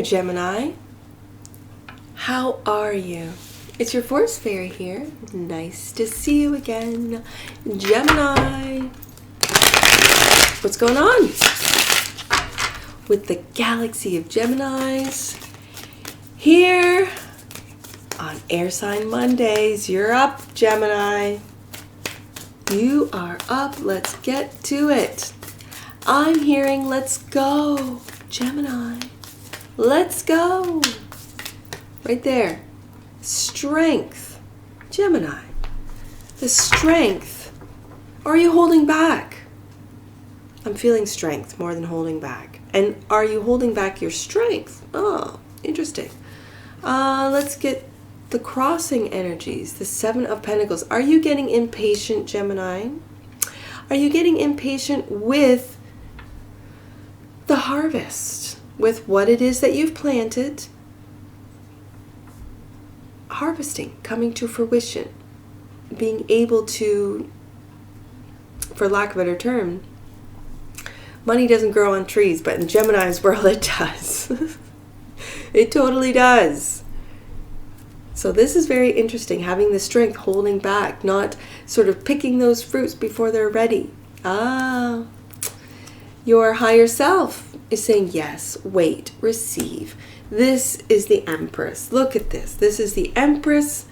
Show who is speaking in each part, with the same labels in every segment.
Speaker 1: Gemini. How are you? It's your Force Fairy here. Nice to see you again. Gemini. What's going on with the galaxy of Geminis? Here on Air Sign Mondays. You're up, Gemini. You are up. Let's get to it. I'm hearing let's go, Gemini. Let's go. Right there. Strength. Gemini. The strength. Are you holding back? I'm feeling strength more than holding back. And are you holding back your strength? Oh, interesting. Let's get the crossing energies. The Seven of Pentacles. Are you getting impatient, Gemini? Are you getting impatient with the harvest? With what it is that you've planted? Harvesting, coming to fruition, being able to, for lack of a better term, money doesn't grow on trees, but in Gemini's world it does. It totally does. So this is very interesting, having the strength, holding back, not sort of picking those fruits before they're ready. Your higher self is saying yes, wait, receive. This is the Empress. Look at this. This is the Empress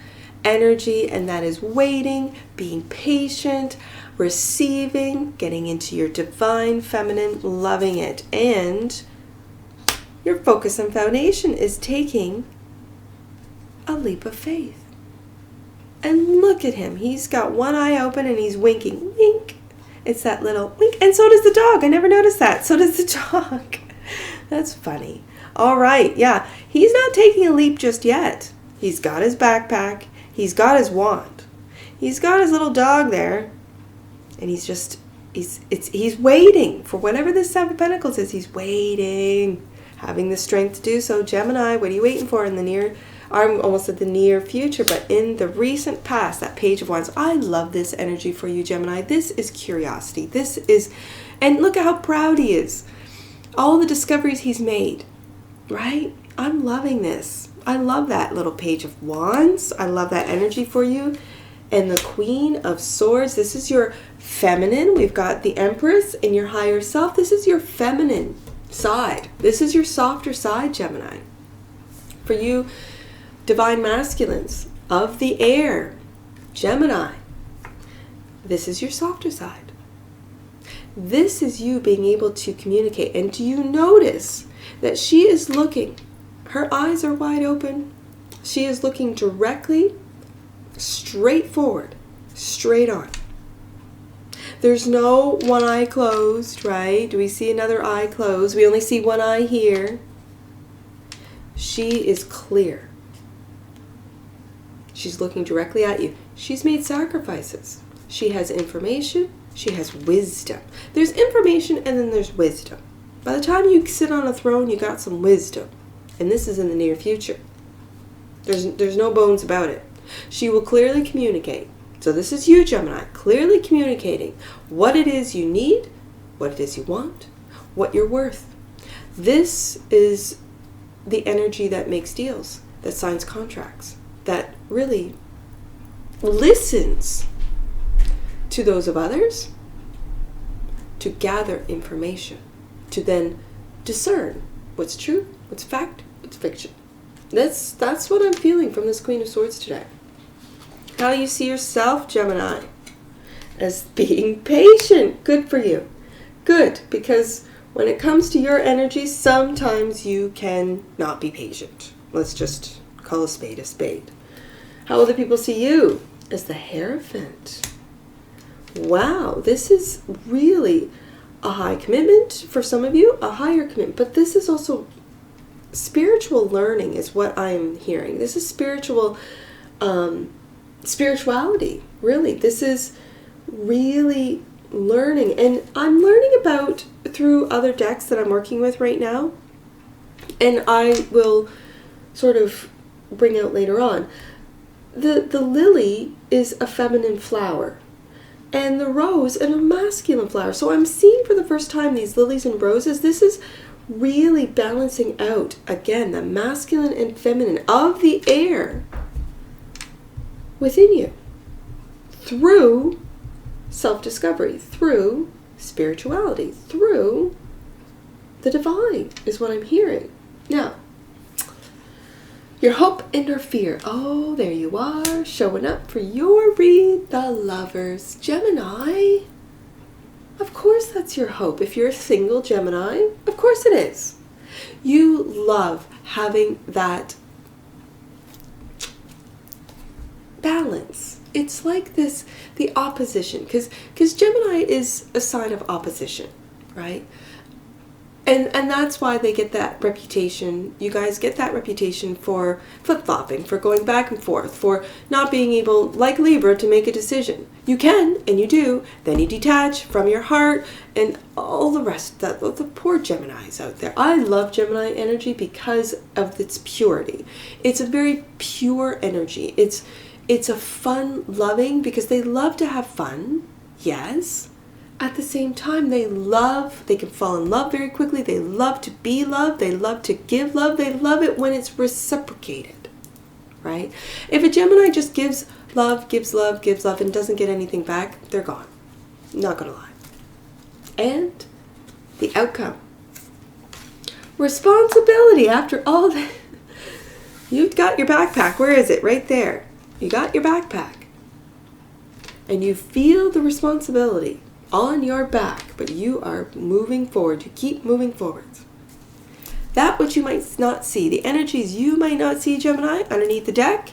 Speaker 1: energy, and that is waiting, being patient, receiving, getting into your divine feminine, loving it. And your focus and foundation is taking a leap of faith. And look at him. He's got one eye open and he's winking. Wink. It's that little wink. And so does the dog. I never noticed that. So does the dog. That's funny. All right. Yeah. He's not taking a leap just yet. He's got his backpack. He's got his wand. He's got his little dog there. And he's waiting for whatever this Seven of Pentacles is. He's waiting. Having the strength to do so. Gemini, what are you waiting for in the near, I'm almost at the near future, but in the recent past, that Page of Wands. I love this energy for you, Gemini. This is curiosity. This is, and look at how proud he is. All the discoveries he's made, right? I'm loving this. I love that little Page of Wands. I love that energy for you. And the Queen of Swords. This is your feminine. We've got the Empress and your higher self. This is your feminine side. This is your softer side, Gemini. For you, divine masculines of the air, Gemini, this is your softer side. This is you being able to communicate. And do you notice that she is looking, her eyes are wide open. She is looking directly, straight forward, straight on. There's no one eye closed, right? Do we see another eye closed? We only see one eye here. She is clear. She's looking directly at you. She's made sacrifices. She has information. She has wisdom. There's information and then there's wisdom. By the time you sit on a throne, you got some wisdom. And this is in the near future. There's no bones about it. She will clearly communicate. So this is you, Gemini, clearly communicating what it is you need, what it is you want, what you're worth. This is the energy that makes deals, that signs contracts, that really listens to those of others, to gather information, to then discern what's true, what's fact, what's fiction. That's what I'm feeling from this Queen of Swords today. How you see yourself, Gemini, as being patient. Good for you. Good, because when it comes to your energy, sometimes you can not be patient. Let's just call a spade a spade. How other people see you as the Hierophant. Wow, this is really a high commitment for some of you, a higher commitment. But this is also spiritual learning is what I'm hearing. This is spirituality, really. This is really learning. And I'm learning about through other decks that I'm working with right now. And I will sort of bring out later on. The lily is a feminine flower. And the rose is a masculine flower. So I'm seeing for the first time these lilies and roses. This is really balancing out, again, the masculine and feminine of the air within you through self-discovery, through spirituality, through the divine is what I'm hearing. Now, your hope and your fear. Oh, there you are, showing up for your read, the Lovers. Gemini. Of course that's your hope. If you're a single Gemini, of course it is. You love having that balance. It's like this, the opposition, because Gemini is a sign of opposition, right? And that's why they get that reputation. You guys get that reputation for flip-flopping, for going back and forth, for not being able, like Libra, to make a decision. You can, and you do. Then you detach from your heart and all the rest, the poor Geminis out there. I love Gemini energy because of its purity. It's a very pure energy. It's a fun loving, because they love to have fun, yes. At the same time, they can fall in love very quickly. They love to be loved. They love to give love. They love it when it's reciprocated, right? If a Gemini just gives love, and doesn't get anything back, they're gone. Not gonna lie. And the outcome. Responsibility after all that. You've got your backpack. Where is it? Right there. You got your backpack. And you feel the responsibility on your back, but you are moving forward. You keep moving forwards. That which you might not see, the energies you might not see, Gemini, underneath the deck,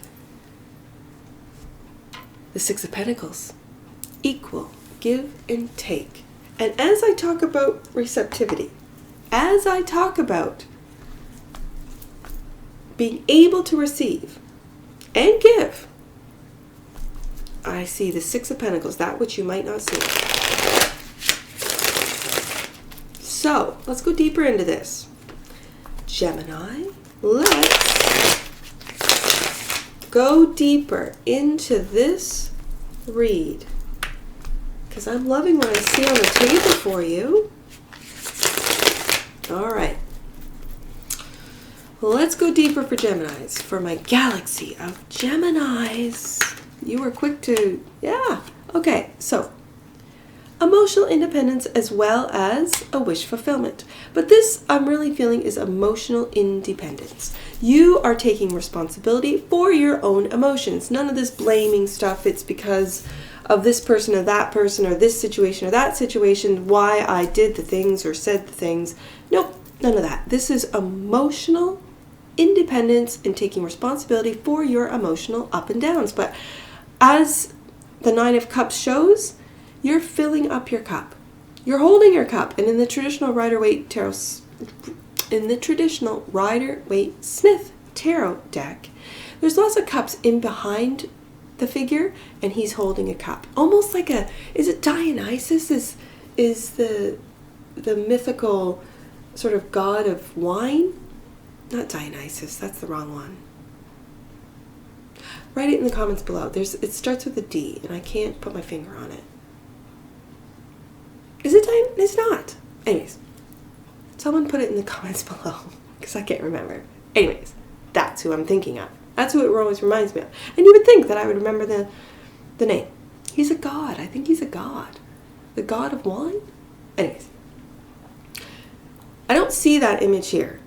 Speaker 1: the Six of Pentacles, equal, give and take. And as I talk about receptivity, as I talk about being able to receive and give, I see the Six of Pentacles, that which you might not see. So, let's go deeper into this. Gemini, let's go deeper into this read, because I'm loving what I see on the table for you. All right. Let's go deeper for Geminis, for my galaxy of Geminis. You were quick to, yeah. Okay, so emotional independence as well as a wish fulfillment. But this I'm really feeling is emotional independence. You are taking responsibility for your own emotions. None of this blaming stuff. It's because of this person or that person or this situation or that situation, why I did the things or said the things. Nope, none of that. This is emotional independence and taking responsibility for your emotional up and downs. But as the Nine of Cups shows, you're filling up your cup. You're holding your cup. And in the traditional Rider-Waite Tarot, Smith Tarot deck, there's lots of cups in behind the figure, and he's holding a cup. Almost like is it Dionysus is the mythical sort of god of wine? Not Dionysus, that's the wrong one. Write it in the comments below. It starts with a D, and I can't put my finger on it. Is it It's not. Anyways, someone put it in the comments below, because I can't remember. Anyways, that's who I'm thinking of. That's who it always reminds me of. And you would think that I would remember the name. He's a god. I think he's a god. The god of wine? Anyways, I don't see that image here.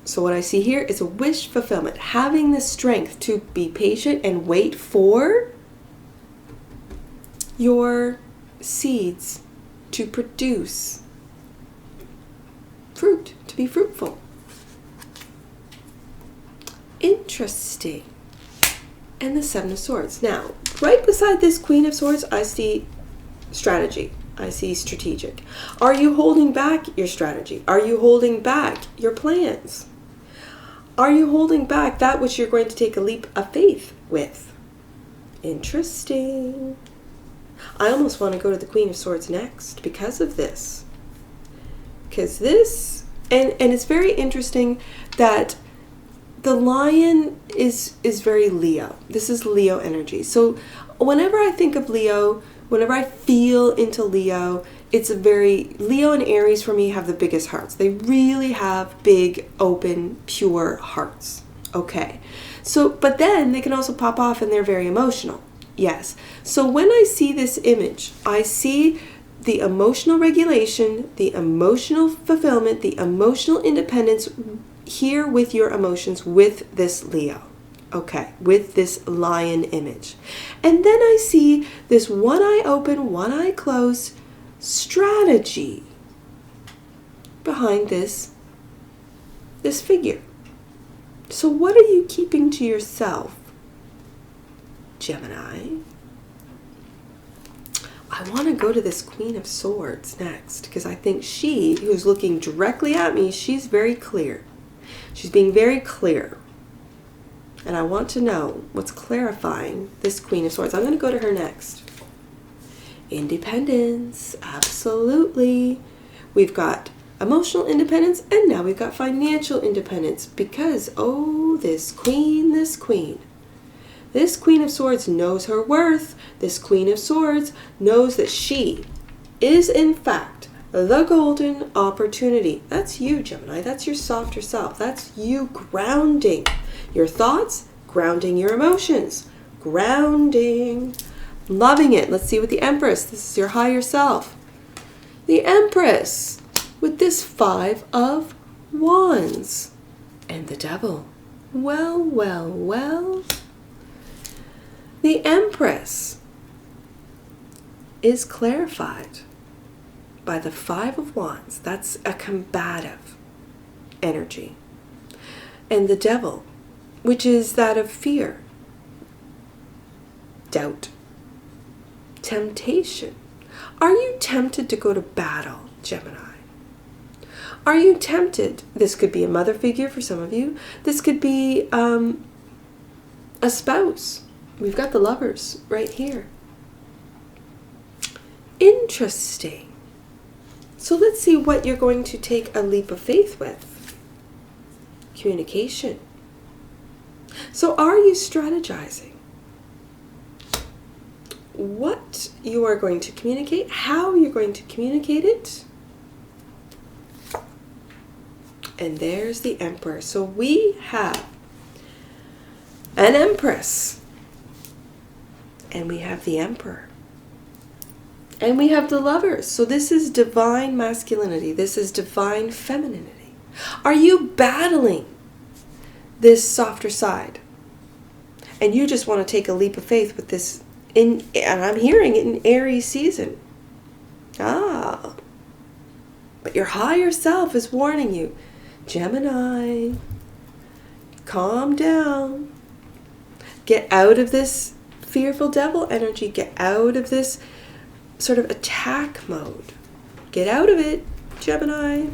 Speaker 1: So what I see here is a wish fulfillment. Having the strength to be patient and wait for your seeds to produce fruit, to be fruitful. Interesting. And the Seven of Swords. Now, right beside this Queen of Swords, I see strategy. I see strategic. Are you holding back your strategy? Are you holding back your plans? Are you holding back that which you're going to take a leap of faith with? Interesting. I almost want to go to the Queen of Swords next because of this. Because this, and it's very interesting that the lion is very Leo. This is Leo energy. So whenever I think of Leo, whenever I feel into Leo, it's a very, Leo and Aries for me have the biggest hearts. They really have big, open, pure hearts. Okay. So, but then they can also pop off and they're very emotional. Yes. So when I see this image, I see the emotional regulation, the emotional fulfillment, the emotional independence here with your emotions with this Leo. Okay, with this lion image. And then I see this one eye open, one eye closed strategy behind this figure. So what are you keeping to yourself, Gemini? I want to go to this Queen of Swords next, because I think she, who's looking directly at me, she's very clear. She's being very clear. And I want to know what's clarifying this Queen of Swords. I'm going to go to her next. Independence, absolutely. We've got emotional independence, and now we've got financial independence, because, oh, this Queen of Swords knows her worth. This Queen of Swords knows that she is, in fact, the golden opportunity. That's you, Gemini. That's your softer self. That's you grounding your thoughts, grounding your emotions, grounding, loving it. Let's see what the Empress, this is your higher self. The Empress with this 5 of Wands and the Devil. Well, well, well. The Empress is clarified by the 5 of Wands. That's a combative energy. And the Devil, which is that of fear, doubt, temptation. Are you tempted to go to battle, Gemini? Are you tempted? This could be a mother figure for some of you. This could be a spouse. We've got the Lovers right here. Interesting. So let's see what you're going to take a leap of faith with. Communication. So are you strategizing what you are going to communicate, how you're going to communicate it? And there's the Emperor. So we have an Empress, and we have the Emperor, and we have the Lovers. So this is divine masculinity. This is divine femininity. Are you battling this softer side? And you just want to take a leap of faith with this, and I'm hearing it in Aries season. But your higher self is warning you, Gemini, calm down. Get out of this fearful devil energy. Get out of this sort of attack mode. Get out of it, Gemini.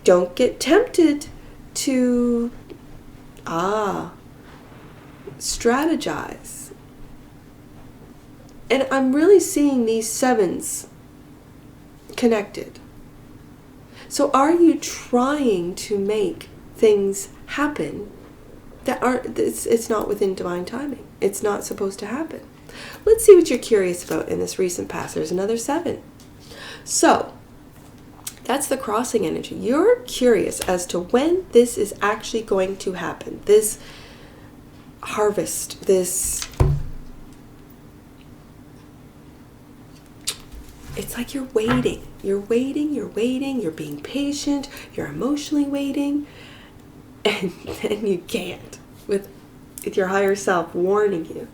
Speaker 1: Don't get tempted to strategize. And I'm really seeing these 7s connected. So are you trying to make things happen that aren't, it's not within divine timing? It's not supposed to happen. Let's see what you're curious about in this recent past. There's another 7. So that's the crossing energy. You're curious as to when this is actually going to happen. This harvest, this, it's like you're waiting. You're waiting, you're waiting, you're being patient, you're emotionally waiting, and then you can't, with your higher self warning you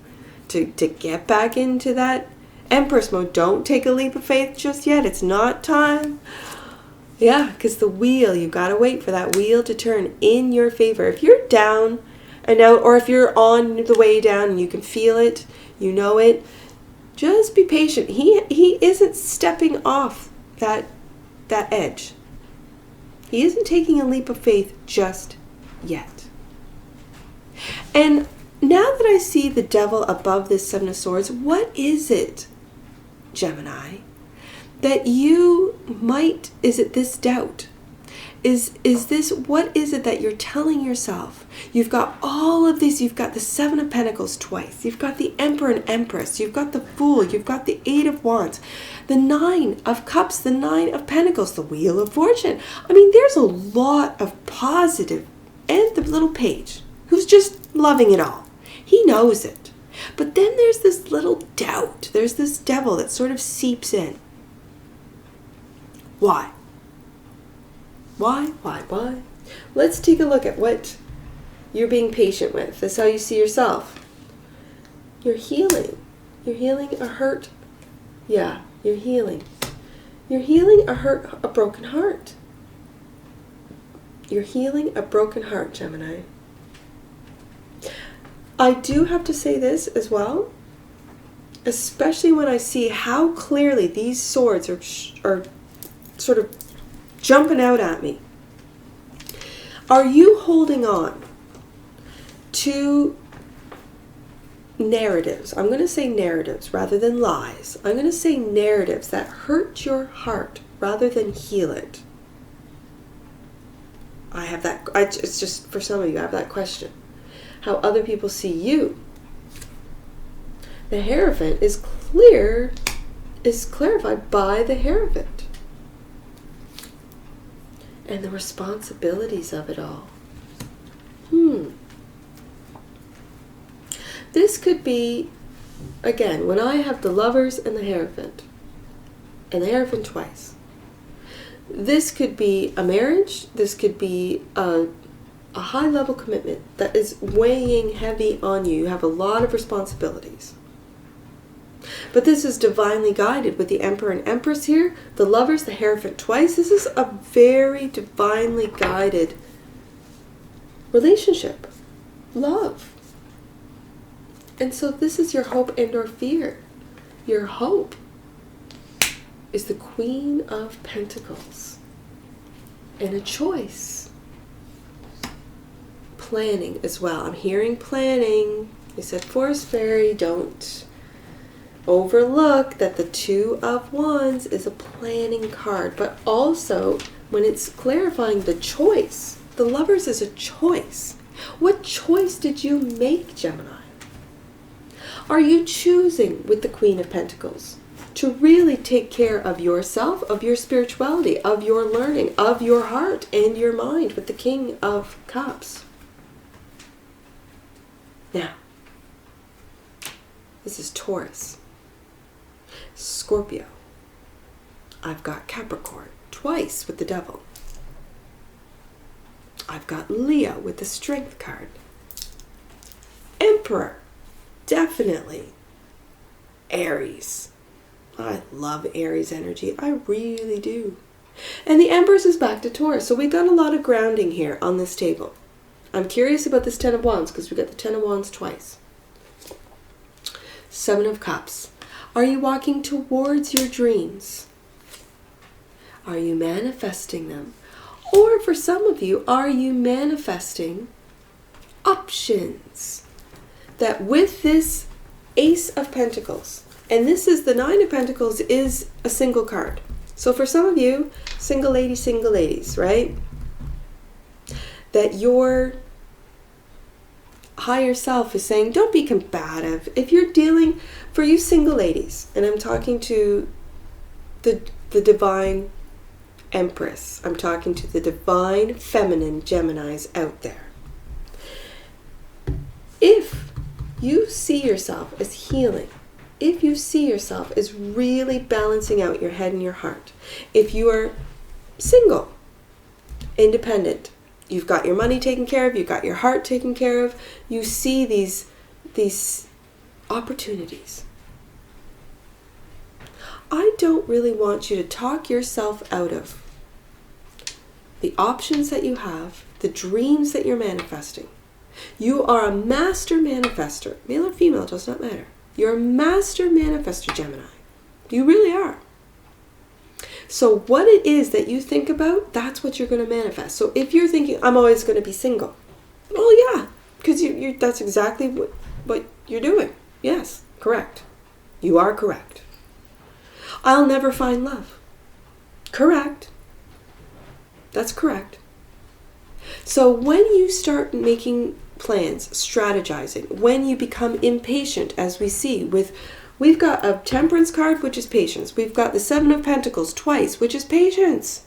Speaker 1: to get back into that Empress mode. Don't take a leap of faith just yet. It's not time. Yeah, because the wheel, you got to wait for that wheel to turn in your favor. If you're down and out, or if you're on the way down and you can feel it, you know it, just be patient. He isn't stepping off that edge. He isn't taking a leap of faith just yet. And now that I see the Devil above this 7 of Swords, what is it, Gemini, that you might, is it this doubt? is this, what is it that you're telling yourself? You've got all of these, you've got the Seven of Pentacles twice, you've got the Emperor and Empress, you've got the Fool, you've got the Eight of Wands, the Nine of Cups, the Nine of Pentacles, the Wheel of Fortune. I mean, there's a lot of positive, and the little page who's just loving it all. He knows it. But then there's this little doubt. There's this devil that sort of seeps in. Why? Why? Let's take a look at what you're being patient with. That's how you see yourself. You're healing. You're healing a hurt. Yeah, you're healing. You're healing a broken heart. You're healing a broken heart, Gemini. I do have to say this as well, especially when I see how clearly these swords are sort of jumping out at me. Are you holding on to narratives? I'm going to say narratives rather than lies. I'm going to say narratives that hurt your heart rather than heal it. I have that. It's just for some of you, I have that question. How other people see you. The Hierophant is clarified by the Hierophant. And the responsibilities of it all. This could be, again, when I have the Lovers and the Hierophant twice. This could be a marriage. This could be a high-level commitment that is weighing heavy on you. You have a lot of responsibilities. But this is divinely guided with the Emperor and Empress here, the Lovers, the Hierophant twice. This is a very divinely guided relationship, love. And so this is your hope and or fear. Your hope is the Queen of Pentacles and a choice. Planning as well. I'm hearing planning. I said Forest Fairy, don't overlook that the Two of Wands is a planning card, but also when it's clarifying the choice, the Lovers is a choice. What choice did you make, Gemini? Are you choosing with the Queen of Pentacles to really take care of yourself, of your spirituality, of your learning, of your heart and your mind with the King of Cups? Now, this is Taurus, Scorpio. I've got Capricorn twice with the Devil. I've got Leo with the Strength card. Emperor, definitely. Aries. I love Aries energy. I really do. And the Empress is back to Taurus. So we got a lot of grounding here on this table. I'm curious about this Ten of Wands because we got the Ten of Wands twice. Seven of Cups. Are you walking towards your dreams? Are you manifesting them? Or for some of you, are you manifesting options? That with this Ace of Pentacles, and this is the Nine of Pentacles is a single card. So for some of you, single ladies, right? That your higher self is saying, don't be combative. If you're dealing, for you single ladies, and I'm talking to the divine Empress, I'm talking to the divine feminine Geminis out there. If you see yourself as healing, if you see yourself as really balancing out your head and your heart, if you are single, independent, you've got your money taken care of, you've got your heart taken care of, you see these opportunities. I don't really want you to talk yourself out of the options that you have, the dreams that you're manifesting. You are a master manifester. Male or female, does not matter. You're a master manifester, Gemini. You really are. So what it is that you think about, that's what you're going to manifest. So if you're thinking, I'm always going to be single. Well, yeah, because that's exactly what you're doing. Yes, correct. You are correct. I'll never find love. Correct. That's correct. So when you start making plans, strategizing, when you become impatient, as we see we've got a Temperance card, which is patience. We've got the Seven of Pentacles twice, which is patience.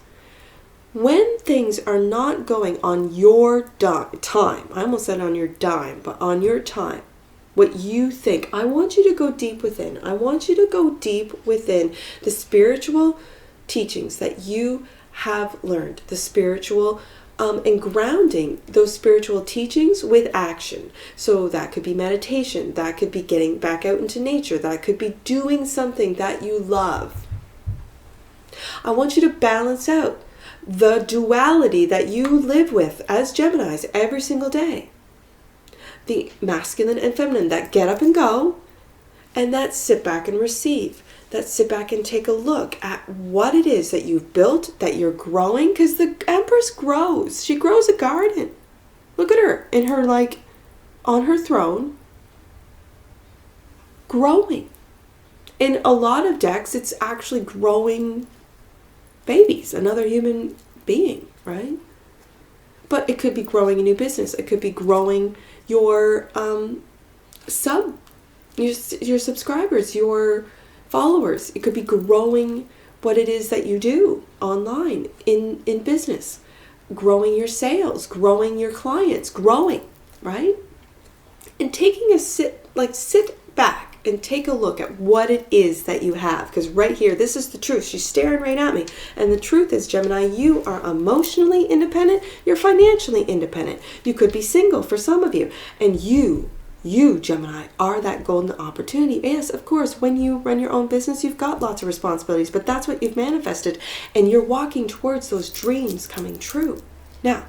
Speaker 1: When things are not going on your time, I almost said on your dime, but on your time, what you think, I want you to go deep within. I want you to go deep within the spiritual teachings that you have learned, the spiritual and grounding those spiritual teachings with action. So that could be meditation, that could be getting back out into nature, that could be doing something that you love. I want you to balance out the duality that you live with as Geminis every single day. The masculine and feminine, that get up and go, and that sit back and receive. That sit back and take a look at what it is that you've built, that you're growing, because the Empress grows. She grows a garden. Look at her in her, like, on her throne, growing. In a lot of decks, it's actually growing babies, another human being, right? But it could be growing a new business. It could be growing your your subscribers, your followers. It could be growing what it is that you do online in business, growing your sales, growing your clients, growing, right? And taking a sit back and take a look at what it is that you have. Because right here, this is the truth. She's staring right at me. And the truth is, Gemini, you are emotionally independent. You're financially independent. You could be single for some of you. And you, Gemini, are that golden opportunity. Yes, of course, when you run your own business, you've got lots of responsibilities, but that's what you've manifested, and you're walking towards those dreams coming true. Now,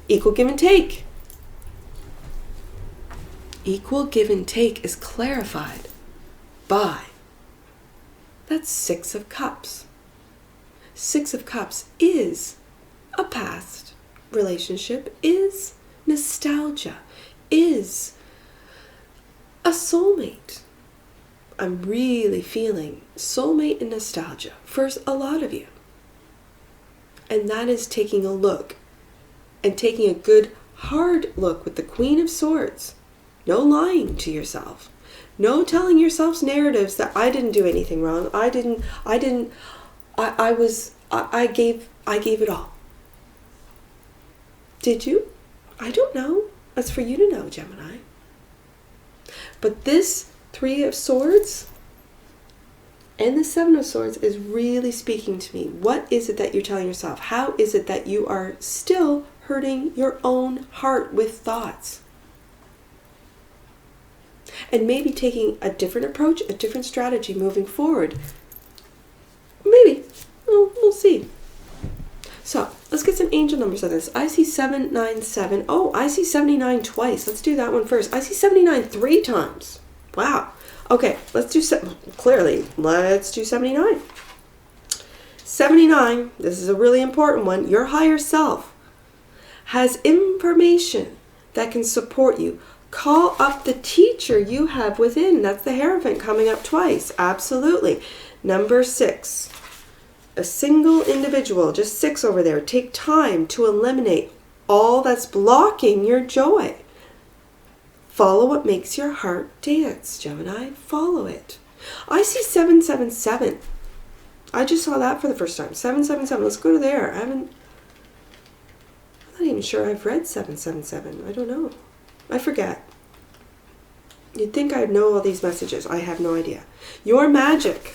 Speaker 1: equal give and take. Equal give and take is clarified by that Six of Cups. Six of Cups is a past relationship, is nostalgia, is a soulmate. I'm really feeling soulmate and nostalgia for a lot of you. And that is taking a look and taking a good hard look with the Queen of Swords. No lying to yourself. No telling yourselves narratives that I didn't do anything wrong. I gave it all. Did you? I don't know. That's for you to know, Gemini. But this Three of Swords and the Seven of Swords is really speaking to me. What is it that you're telling yourself? How is it that you are still hurting your own heart with thoughts? And maybe taking a different approach, a different strategy moving forward. Maybe. We'll see. So, let's get some angel numbers on this. I see 797. Oh, I see 79 twice. Let's do that one first. I see 79 3 times. Wow. Okay, let's do 79. 79, this is a really important one. Your higher self has information that can support you. Call up the teacher you have within. That's the Hierophant coming up twice. Absolutely. Number 6. A single individual, just 6 over there. Take time to eliminate all that's blocking your joy. Follow what makes your heart dance, Gemini. Follow it. I see 777. I just saw that for the first time. 777. Let's go to there. I'm not even sure I've read 777. I don't know. I forget. You'd think I'd know all these messages. I have no idea. Your magic.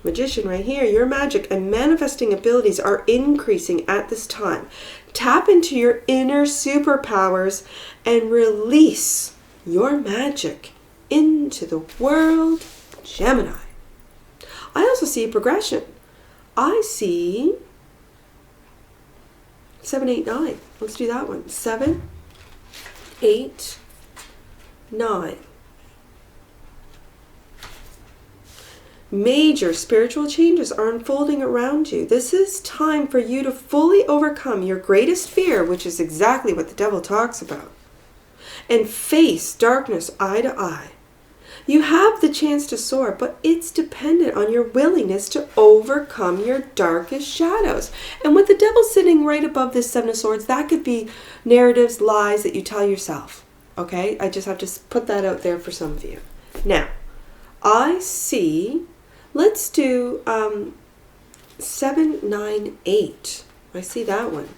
Speaker 1: Magician right here. Your magic and manifesting abilities are increasing at this time. Tap into your inner superpowers and release your magic into the world, Gemini. I also see a progression. I see 7, 8, 9. Let's do that one. 7, 8, 9. Major spiritual changes are unfolding around you. This is time for you to fully overcome your greatest fear, which is exactly what the devil talks about, and face darkness eye to eye. You have the chance to soar, but it's dependent on your willingness to overcome your darkest shadows. And with the devil sitting right above this Seven of Swords, that could be narratives, lies that you tell yourself. Okay? I just have to put that out there for some of you. Now, I see, let's do 798. I see that one.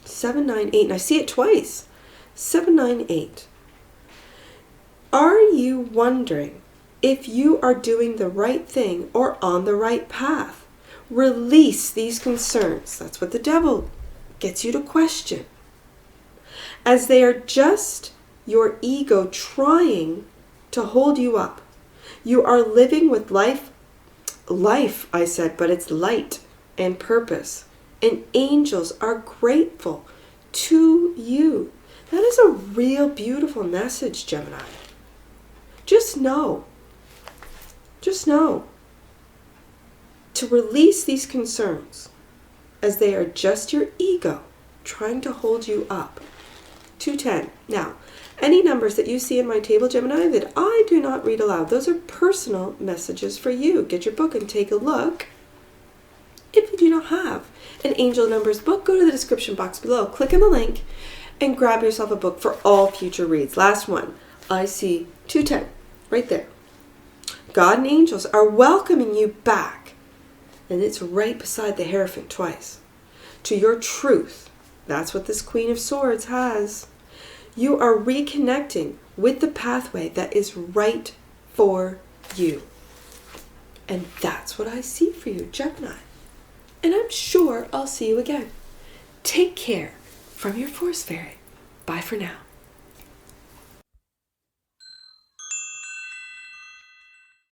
Speaker 1: 798, and I see it twice. 798. Are you wondering if you are doing the right thing or on the right path? Release these concerns. That's what the devil gets you to question. As they are just your ego trying to hold you up. You are living with life, I said, but it's light and purpose. And angels are grateful to you. That is a real beautiful message, Gemini. Just know to release these concerns as they are just your ego trying to hold you up. 210. Now, any numbers that you see in my table, Gemini, that I do not read aloud, those are personal messages for you. Get your book and take a look. If you do not have an Angel Numbers book, go to the description box below, click on the link, and grab yourself a book for all future reads. Last one. I see 210 right there. God and angels are welcoming you back, and it's right beside the Hierophant twice, to your truth. That's what this Queen of Swords has. You are reconnecting with the pathway that is right for you. And that's what I see for you, Gemini. And I'm sure I'll see you again. Take care from your Force Fairy. Bye for now.